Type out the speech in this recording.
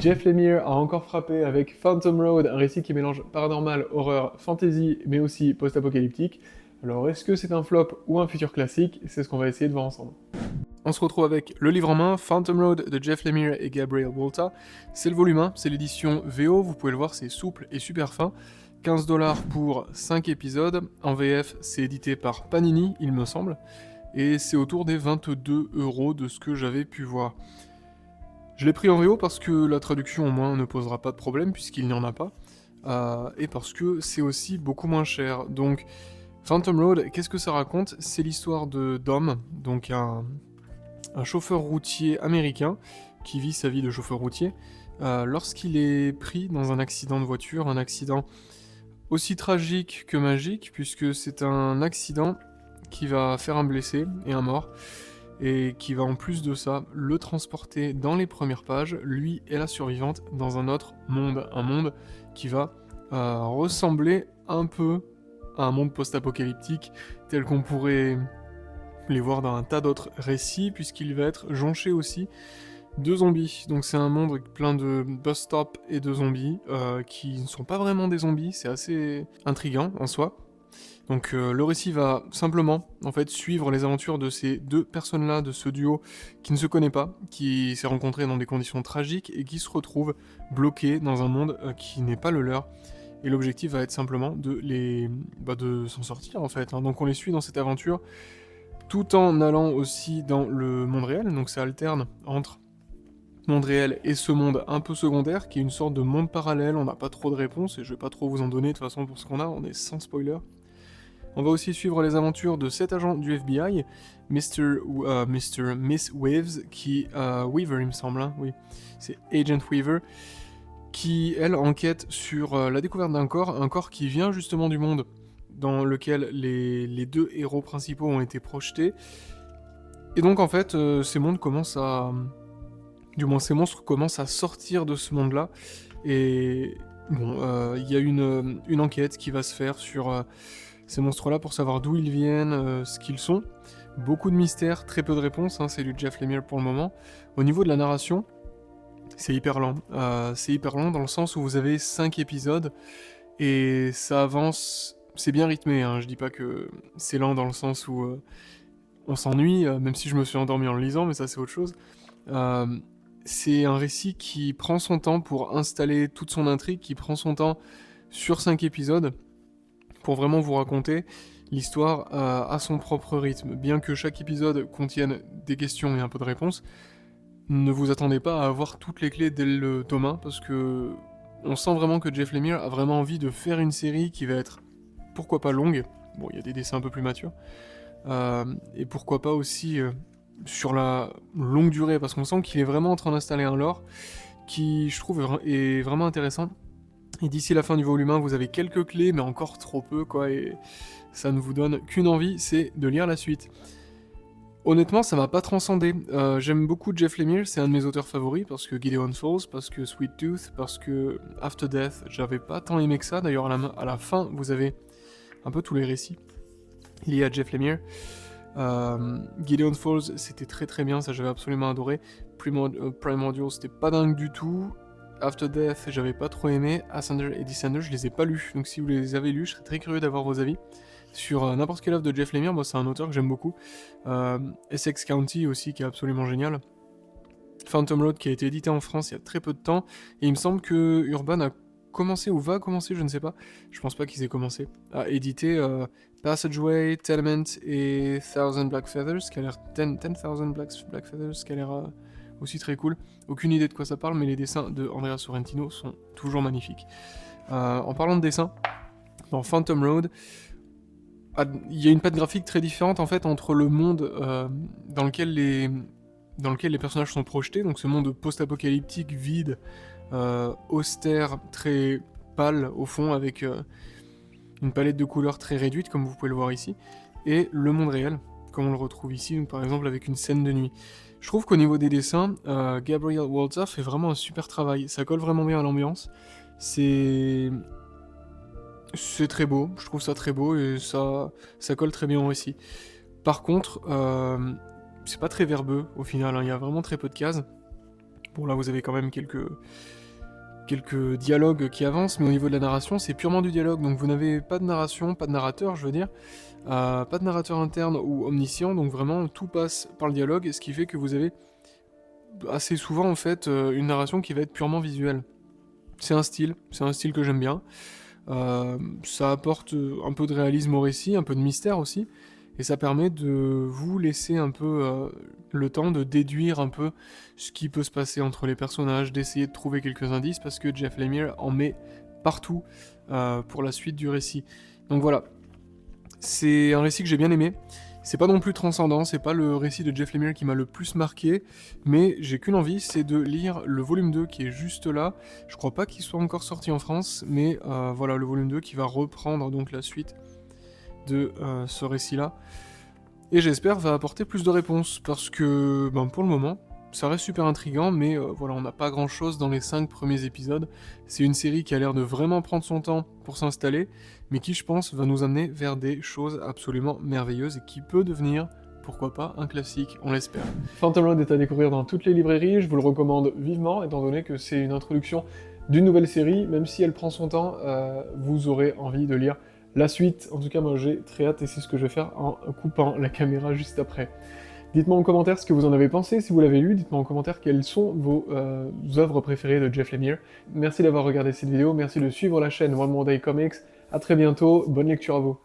Jeff Lemire a encore frappé avec Phantom Road, un récit qui mélange paranormal, horreur, fantasy, mais aussi post-apocalyptique. Alors est-ce que c'est un flop ou un futur classique? C'est ce qu'on va essayer de voir ensemble. On se retrouve avec le livre en main, Phantom Road de Jeff Lemire et Gabriel Volta. C'est le volume 1, c'est l'édition VO, vous pouvez le voir, c'est souple et super fin. 15$ pour 5 épisodes. En VF, c'est édité par Panini, il me semble. Et c'est autour des 22€ de ce que j'avais pu voir. Je l'ai pris en VO parce que la traduction au moins ne posera pas de problème puisqu'il n'y en a pas. Et parce que c'est aussi beaucoup moins cher. Donc, Phantom Road, qu'est-ce que ça raconte? C'est l'histoire de Dom, donc un chauffeur routier américain qui vit sa vie de chauffeur routier lorsqu'il est pris dans un accident de voiture, un accident aussi tragique que magique puisque c'est un accident qui va faire un blessé et un mort et qui va en plus de ça le transporter dans les premières pages, lui et la survivante, dans un autre monde, un monde qui va ressembler un peu à un monde post-apocalyptique tel qu'on pourrait les voir dans un tas d'autres récits, puisqu'il va être jonché aussi de zombies. Donc c'est un monde plein de bus stops et de zombies, qui ne sont pas vraiment des zombies, c'est assez intriguant en soi. Donc le récit va simplement en fait suivre les aventures de ces deux personnes-là, de ce duo qui ne se connaît pas, qui s'est rencontré dans des conditions tragiques et qui se retrouve bloqué dans un monde qui n'est pas le leur. Et l'objectif va être simplement de s'en sortir en fait. Donc on les suit dans cette aventure tout en allant aussi dans le monde réel. Donc ça alterne entre monde réel et ce monde un peu secondaire qui est une sorte de monde parallèle. On n'a pas trop de réponses et je vais pas trop vous en donner de toute façon pour ce qu'on a. On est sans spoiler. On va aussi suivre les aventures de 7 agents du FBI, Miss Waves, Weaver il me semble, hein, oui, c'est Agent Weaver, qui elle enquête sur la découverte d'un corps, un corps qui vient justement du monde dans lequel les deux héros principaux ont été projetés. Et donc en fait, ces mondes commencent à... Du moins ces monstres commencent à sortir de ce monde-là, et bon, il y a une enquête qui va se faire sur... ces monstres-là pour savoir d'où ils viennent, ce qu'ils sont. Beaucoup de mystères, très peu de réponses, hein, c'est du Jeff Lemire pour le moment. Au niveau de la narration, c'est hyper lent. C'est hyper lent dans le sens où vous avez 5 épisodes, et ça avance... C'est bien rythmé, hein, je dis pas que c'est lent dans le sens où on s'ennuie, même si je me suis endormi en le lisant, mais ça c'est autre chose. C'est un récit qui prend son temps pour installer toute son intrigue, qui prend son temps sur 5 épisodes, pour vraiment vous raconter l'histoire à son propre rythme. Bien que chaque épisode contienne des questions et un peu de réponses, ne vous attendez pas à avoir toutes les clés dès le tome 1, parce que on sent vraiment que Jeff Lemire a vraiment envie de faire une série qui va être, pourquoi pas longue, bon il y a des dessins un peu plus matures, et pourquoi pas aussi sur la longue durée, parce qu'on sent qu'il est vraiment en train d'installer un lore qui, je trouve, est vraiment intéressant. Et d'ici la fin du volume 1, vous avez quelques clés, mais encore trop peu, quoi, et ça ne vous donne qu'une envie, c'est de lire la suite. Honnêtement, ça m'a pas transcendé. J'aime beaucoup Jeff Lemire, c'est un de mes auteurs favoris, parce que Gideon Falls, parce que Sweet Tooth, parce que After Death, j'avais pas tant aimé que ça. D'ailleurs, à la fin, vous avez un peu tous les récits liés à Jeff Lemire. Gideon Falls, c'était très très bien, ça j'avais absolument adoré. Primordial, c'était pas dingue du tout. After Death, j'avais pas trop aimé. Ascender et Descender, je les ai pas lus. Donc si vous les avez lus, je serais très curieux d'avoir vos avis. Sur n'importe quelle œuvre de Jeff Lemire, moi c'est un auteur que j'aime beaucoup. Essex County aussi, qui est absolument génial. Phantom Road, qui a été édité en France il y a très peu de temps. Et il me semble que Urban a commencé, ou va commencer, je ne sais pas. Je pense pas qu'ils aient commencé. À éditer Passageway, Tenement et Thousand Black Feathers, qui a l'air... 10,000 Black Feathers, qui a l'air... aussi très cool. Aucune idée de quoi ça parle, mais les dessins de Andrea Sorrentino sont toujours magnifiques. En parlant de dessins, dans Phantom Road, il y a une patte graphique très différente en fait entre le monde dans lequel les personnages sont projetés, donc ce monde post-apocalyptique, vide, austère, très pâle au fond, avec une palette de couleurs très réduite, comme vous pouvez le voir ici, et le monde réel, comme on le retrouve ici, donc, par exemple avec une scène de nuit. Je trouve qu'au niveau des dessins, Gabriel Walta fait vraiment un super travail. Ça colle vraiment bien à l'ambiance. C'est très beau, je trouve ça très beau et ça colle très bien au récit. Par contre, c'est pas très verbeux au final, hein. Il y a vraiment très peu de cases. Bon là vous avez quand même quelques dialogues qui avancent, mais au niveau de la narration, c'est purement du dialogue, donc vous n'avez pas de narration, pas de narrateur, je veux dire, pas de narrateur interne ou omniscient, donc vraiment tout passe par le dialogue, ce qui fait que vous avez assez souvent en fait une narration qui va être purement visuelle. C'est un style que j'aime bien. Ça apporte un peu de réalisme au récit, un peu de mystère aussi, et ça permet de vous laisser un peu le temps de déduire un peu ce qui peut se passer entre les personnages, d'essayer de trouver quelques indices, parce que Jeff Lemire en met partout pour la suite du récit. Donc voilà, c'est un récit que j'ai bien aimé. C'est pas non plus transcendant, c'est pas le récit de Jeff Lemire qui m'a le plus marqué, mais j'ai qu'une envie, c'est de lire le volume 2 qui est juste là. Je crois pas qu'il soit encore sorti en France, mais voilà, le volume 2 qui va reprendre donc la suite de ce récit-là. Et j'espère va apporter plus de réponses, parce que pour le moment, ça reste super intriguant, mais voilà, on n'a pas grand-chose dans les 5 premiers épisodes. C'est une série qui a l'air de vraiment prendre son temps pour s'installer, mais qui, je pense, va nous amener vers des choses absolument merveilleuses et qui peut devenir, pourquoi pas, un classique, on l'espère. Phantom Road est à découvrir dans toutes les librairies, je vous le recommande vivement, étant donné que c'est une introduction d'une nouvelle série, même si elle prend son temps, vous aurez envie de lire la suite. En tout cas, moi j'ai très hâte et c'est ce que je vais faire en coupant la caméra juste après. Dites-moi en commentaire ce que vous en avez pensé, si vous l'avez lu, dites-moi en commentaire quelles sont vos œuvres préférées de Jeff Lemire. Merci d'avoir regardé cette vidéo, merci de suivre la chaîne One More Day Comics, à très bientôt, bonne lecture à vous.